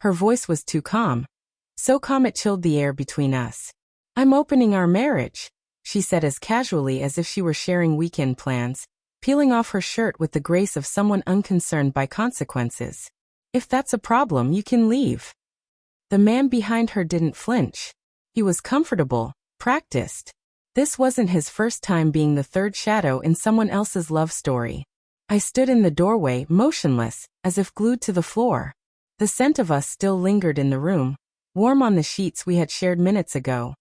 Her voice was too calm. So calm it chilled the air between us. "I'm opening our marriage," she said as casually as if she were sharing weekend plans, peeling off her shirt with the grace of someone unconcerned by consequences. "If that's a problem, you can leave." The man behind her didn't flinch. He was comfortable, practiced. This wasn't his first time being the third shadow in someone else's love story. I stood in the doorway, motionless, as if glued to the floor. The scent of us still lingered in the room, warm on the sheets we had shared minutes ago.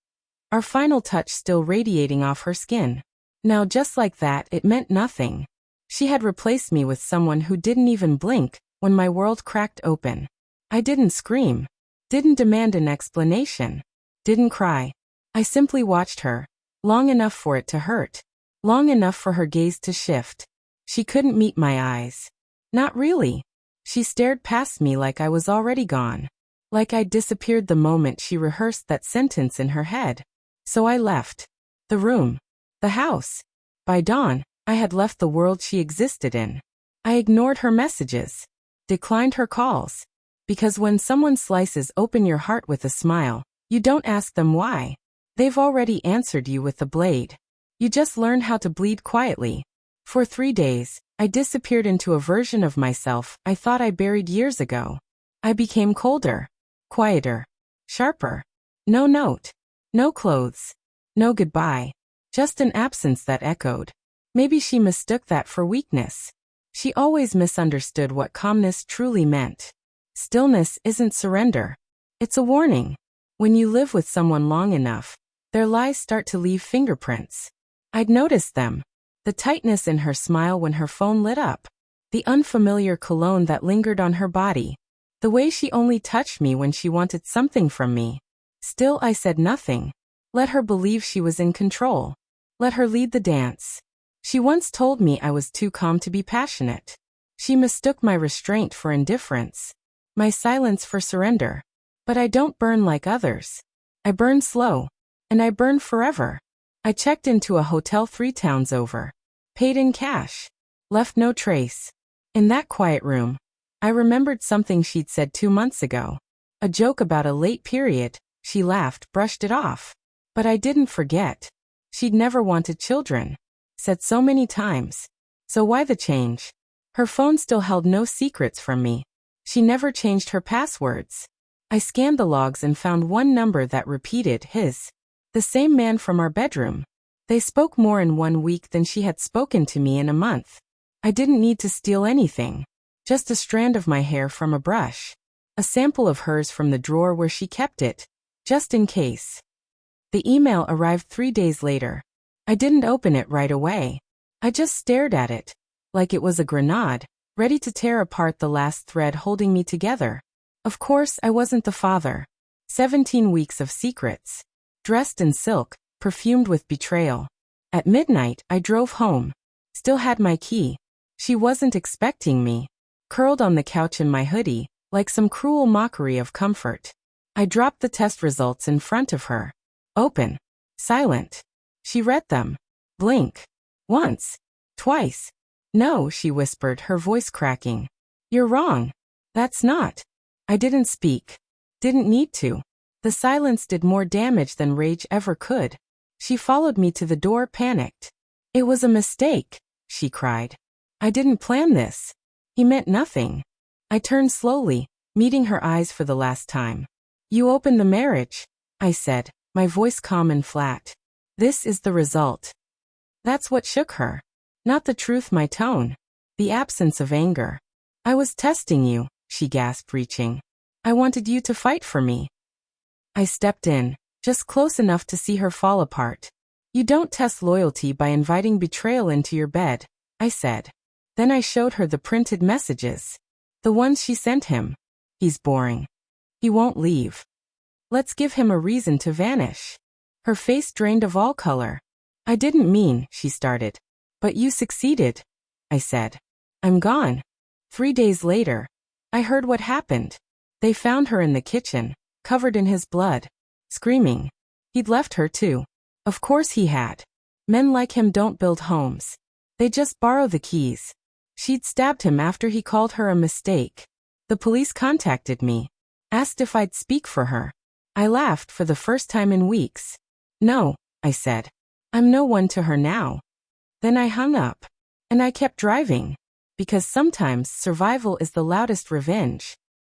Our final touch still radiating off her skin. Now just like that, it meant nothing. She had replaced me with someone who didn't even blink when my world cracked open. I didn't scream. Didn't demand an explanation. Didn't cry. I simply watched her, long enough for it to hurt. Long enough for her gaze to shift. She couldn't meet my eyes. Not really. She stared past me like I was already gone. Like I'd disappeared the moment she rehearsed that sentence in her head. So I left. The room. The house. By dawn, I had left the world she existed in. I ignored her messages. Declined her calls. Because when someone slices open your heart with a smile, you don't ask them why. They've already answered you with the blade. You just learn how to bleed quietly. For 3 days, I disappeared into a version of myself I thought I buried years ago. I became colder. Quieter. Sharper. No note. No clothes. No goodbye. Just an absence that echoed. Maybe she mistook that for weakness. She always misunderstood what calmness truly meant. Stillness isn't surrender. It's a warning. When you live with someone long enough, their lies start to leave fingerprints. I'd noticed them. The tightness in her smile when her phone lit up. The unfamiliar cologne that lingered on her body. The way she only touched me when she wanted something from me. Still, I said nothing. Let her believe she was in control. Let her lead the dance. She once told me I was too calm to be passionate. She mistook my restraint for indifference. My silence for surrender. But I don't burn like others. I burn slow. And I burn forever. I checked into a hotel 3 towns over. Paid in cash. Left no trace. In that quiet room, I remembered something she'd said 2 months ago. A joke about a late period. She laughed, brushed it off. But I didn't forget. She'd never wanted children. Said so many times. So why the change? Her phone still held no secrets from me. She never changed her passwords. I scanned the logs and found one number that repeated his. The same man from our bedroom. They spoke more in 1 week than she had spoken to me in a month. I didn't need to steal anything. Just a strand of my hair from a brush. A sample of hers from the drawer where she kept it. Just in case. The email arrived 3 days later. I didn't open it right away. I just stared at it. Like it was a grenade, ready to tear apart the last thread holding me together. Of course, I wasn't the father. 17 weeks of secrets. Dressed in silk, perfumed with betrayal. At midnight, I drove home. Still had my key. She wasn't expecting me. Curled on the couch in my hoodie, like some cruel mockery of comfort. I dropped the test results in front of her. Open. Silent. She read them. Blink. Once. Twice. No, she whispered, her voice cracking. You're wrong. That's not. I didn't speak. Didn't need to. The silence did more damage than rage ever could. She followed me to the door, panicked. It was a mistake, she cried. I didn't plan this. He meant nothing. I turned slowly, meeting her eyes for the last time. You opened the marriage, I said, my voice calm and flat. This is the result. That's what shook her. Not the truth, my tone. The absence of anger. I was testing you, she gasped, reaching. I wanted you to fight for me. I stepped in, just close enough to see her fall apart. You don't test loyalty by inviting betrayal into your bed, I said. Then I showed her the printed messages. The ones she sent him. He's boring. He won't leave. Let's give him a reason to vanish. Her face drained of all color. I didn't mean, she started. But you succeeded, I said. I'm gone. 3 days later, I heard what happened. They found her in the kitchen, covered in his blood, screaming. He'd left her too. Of course he had. Men like him don't build homes. They just borrow the keys. She'd stabbed him after he called her a mistake. The police contacted me. Asked if I'd speak for her. I laughed for the first time in weeks. No, I said. I'm no one to her now. Then I hung up. And I kept driving. Because sometimes survival is the loudest revenge.